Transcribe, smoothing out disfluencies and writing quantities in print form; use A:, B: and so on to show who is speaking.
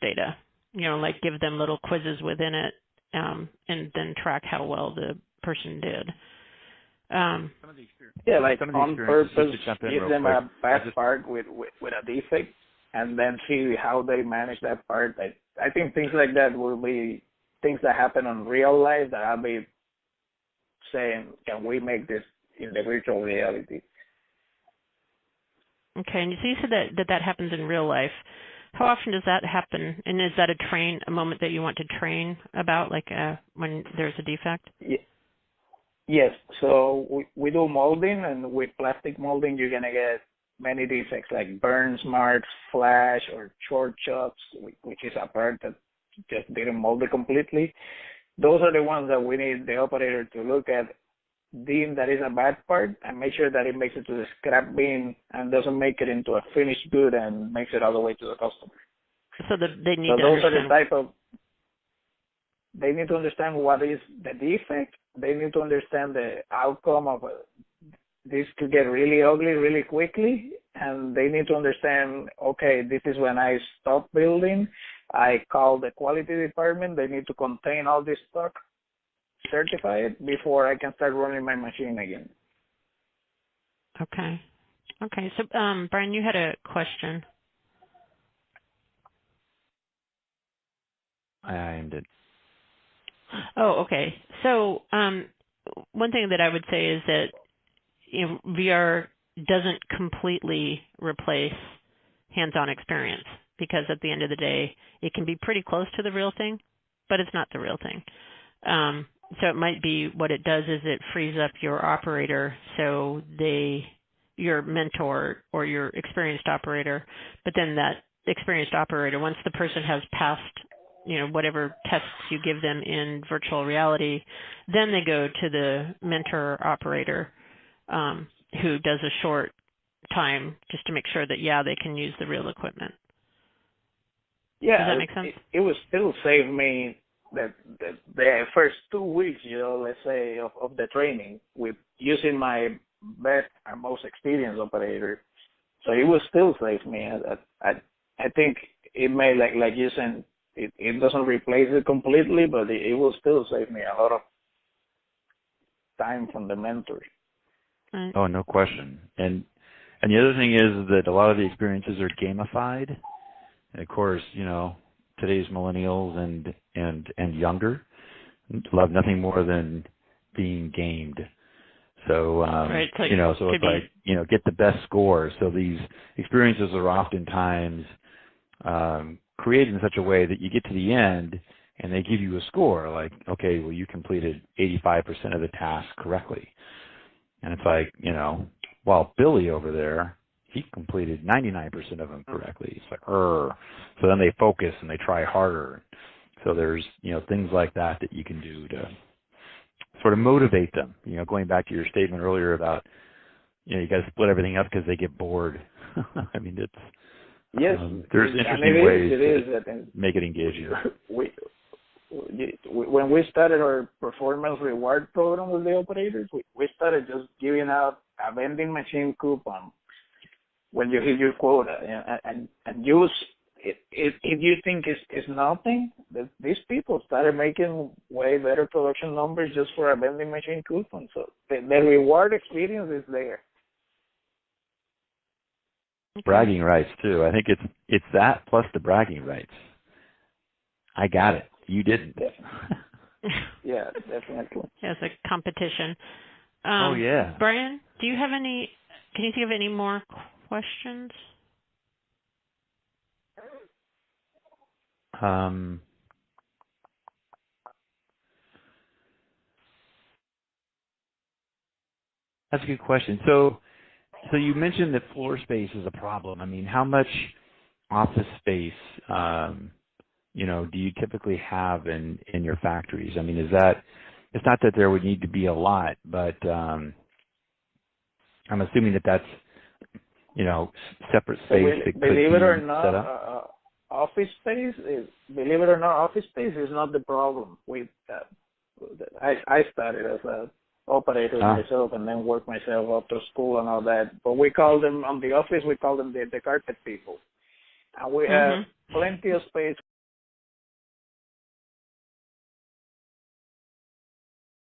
A: data, like give them little quizzes within it, and then track how well the person did.
B: Like on purpose, give them a bad part with a defect, and then see how they manage that part. I think things like that will be things that happen in real life that I'll be saying, can we make this in the virtual reality?
A: Okay, and so you said that happens in real life. How often does that happen? And is that a moment that you want to train about, like when there's a defect?
B: Yes. So we do molding, and with plastic molding, you're going to get many defects like burns, marks, flash, or short chops, which is a part that just didn't mold it completely. Those are the ones that we need the operator to look at, deem that is a bad part, and make sure that it makes it to the scrap bin and doesn't make it into a finished good and makes it all the way to the customer.
A: So they need to
B: those
A: understand.
B: Are the type of. They need to understand what is the defect. They need to understand the outcome of this could get really ugly really quickly, and they need to understand, okay, this is when I stop building. I call the quality department. They need to contain all this stock, certify it before I can start running my machine again.
A: Okay. So, Brian, you had a question.
C: I ended.
A: Oh, okay. So, one thing that I would say is that VR doesn't completely replace hands-on experience, because at the end of the day, it can be pretty close to the real thing, but it's not the real thing. So it might be what it does is it frees up your operator, so your mentor or your experienced operator, but then that experienced operator, once the person has passed whatever tests you give them in virtual reality, then they go to the mentor operator, who does a short time just to make sure that, they can use the real equipment.
B: Yeah.
A: Does that make sense?
B: It would still save me the first 2 weeks, let's say, of the training with using my best and most experienced operator. So it will still save me. I think it may, like you said, it doesn't replace it completely, but it will still save me a lot of time from the mentors.
A: Right.
C: Oh, no question. And the other thing is that a lot of the experiences are gamified. And of course, today's millennials and younger love nothing more than being gamed. So,
A: right.
C: So it's like, get the best score. So these experiences are oftentimes created in such a way that you get to the end and they give you a score like, okay, well, you completed 85% of the task correctly. And it's like, while Billy over there, he completed 99% of them correctly. It's like, So then they focus and they try harder. So there's, things like that you can do to sort of motivate them. Going back to your statement earlier about, you got to split everything up because they get bored. I mean, it's,
B: yes,
C: there's interesting ways to make it engaging.
B: When we started our performance reward program with the operators, we started just giving out a vending machine coupon when you hit your quota, and use it. If you think it's nothing, these people started making way better production numbers just for a vending machine coupon. So the reward experience is there.
C: Bragging rights too. I think it's that plus the bragging rights. I got it. You didn't.
B: Yeah, definitely.
A: It's a competition.
C: Oh yeah.
A: Brian, can you think of any more questions?
C: That's a good question. So you mentioned that floor space is a problem. I mean, how much office space, do you typically have in your factories? I mean, it's not that there would need to be a lot, but I'm assuming that's, separate space that could be set up.
B: Office space is not the problem. I started as a operator myself and then worked myself up to school and all that. But we call them on the office. We call them the carpet people, and we have plenty of space